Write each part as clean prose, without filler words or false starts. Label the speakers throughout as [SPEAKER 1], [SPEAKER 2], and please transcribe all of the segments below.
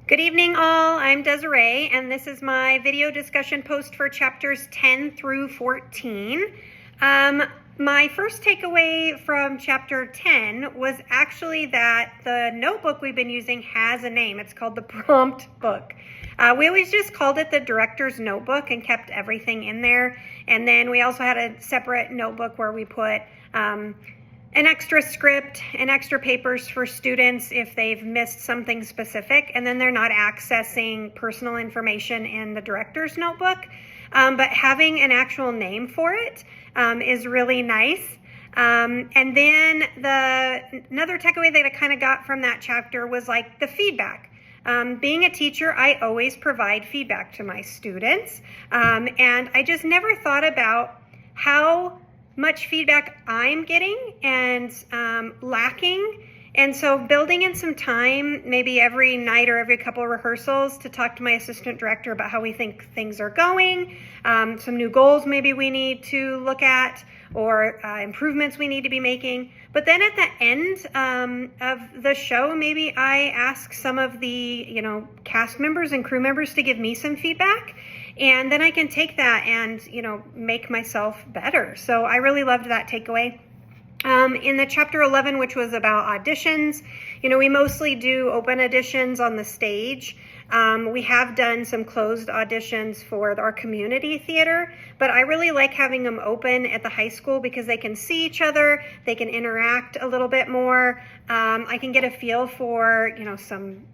[SPEAKER 1] Good evening all, I'm Desiree and this is my video discussion post for chapters 10 through 14. My first takeaway from chapter 10 was actually that the notebook we've been using has a name. It's called the prompt book. We always just called it the director's notebook and kept everything in there. And then we also had a separate notebook where we put an extra script and extra papers for students if they've missed something specific, and then they're not accessing personal information in the director's notebook. But having an actual name for it is really nice. And then another takeaway that I kind of got from that chapter was like the feedback. Being a teacher, I always provide feedback to my students. And I just never thought about how much feedback I'm getting and lacking. And so building in some time, maybe every night or every couple of rehearsals, to talk to my assistant director about how we think things are going, some new goals maybe we need to look at, or improvements we need to be making. But then at the end of the show, maybe I ask some of the cast members and crew members to give me some feedback. And then I can take that and, make myself better. So I really loved that takeaway. In the chapter 11, which was about auditions, we mostly do open auditions on the stage. We have done some closed auditions for our community theater, but I really like having them open at the high school because they can see each other, they can interact a little bit more. I can get a feel for, some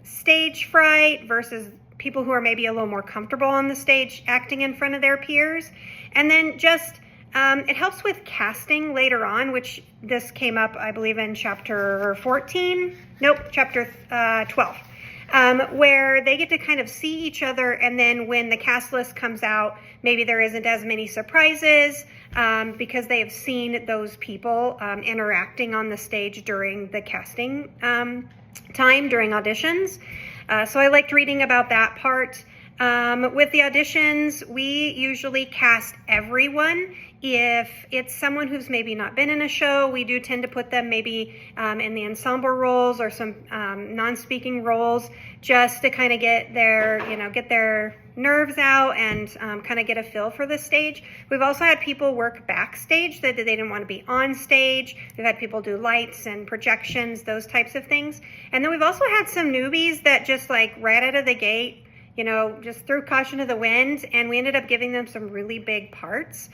[SPEAKER 1] stage fright versus people who are maybe a little more comfortable on the stage acting in front of their peers. And then just, it helps with casting later on, which this came up, I believe, in chapter 14. Nope, chapter 12. Where they get to kind of see each other, and then when the cast list comes out, maybe there isn't as many surprises because they have seen those people interacting on the stage during the casting time, during auditions. So I liked reading about that part. With the auditions, we usually cast everyone. If it's someone who's maybe not been in a show, we do tend to put them maybe in the ensemble roles or some non-speaking roles, just to kind of get their nerves out and kind of get a feel for the stage. We've also had people work backstage that they didn't want to be on stage. We've had people do lights and projections, those types of things. And then we've also had some newbies that just like right out of the gate, just threw caution to the wind, and we ended up giving them some really big parts.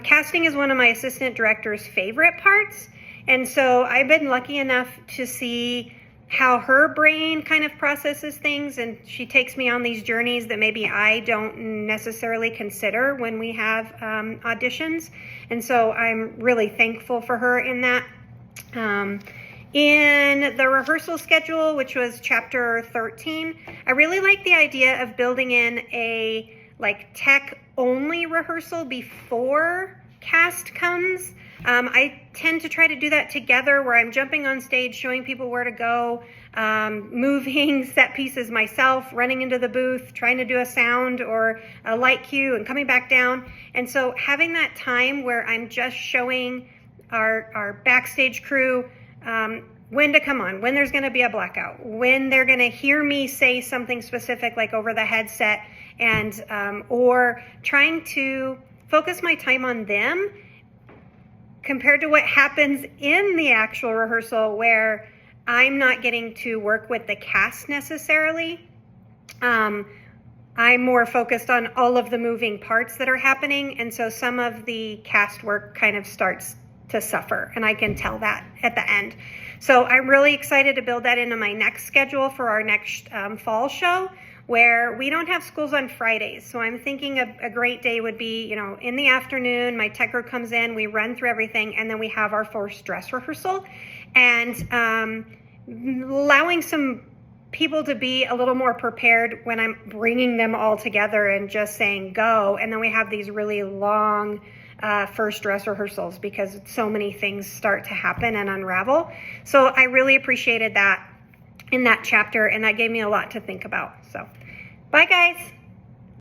[SPEAKER 1] Casting is one of my assistant director's favorite parts, and so I've been lucky enough to see how her brain kind of processes things, and she takes me on these journeys that maybe I don't necessarily consider when we have auditions, and so I'm really thankful for her in that. In the rehearsal schedule, which was chapter 13, I really like the idea of building in a tech-only rehearsal before cast comes. I tend to try to do that together, where I'm jumping on stage, showing people where to go, moving set pieces myself, running into the booth, trying to do a sound or a light cue and coming back down. And so having that time where I'm just showing our backstage crew when to come on, when there's going to be a blackout, when they're going to hear me say something specific like over the headset, and or trying to focus my time on them compared to what happens in the actual rehearsal, where I'm not getting to work with the cast necessarily. I'm more focused on all of the moving parts that are happening, and so some of the cast work kind of starts to suffer, and I can tell that at the end. So I'm really excited to build that into my next schedule for our next fall show, where we don't have schools on Fridays. So I'm thinking a great day would be, in the afternoon, my tech crew comes in, we run through everything, and then we have our first dress rehearsal, and allowing some people to be a little more prepared when I'm bringing them all together and just saying go. And then we have these really long first dress rehearsals because so many things start to happen and unravel. So I really appreciated that in that chapter, and that gave me a lot to think about. So bye guys.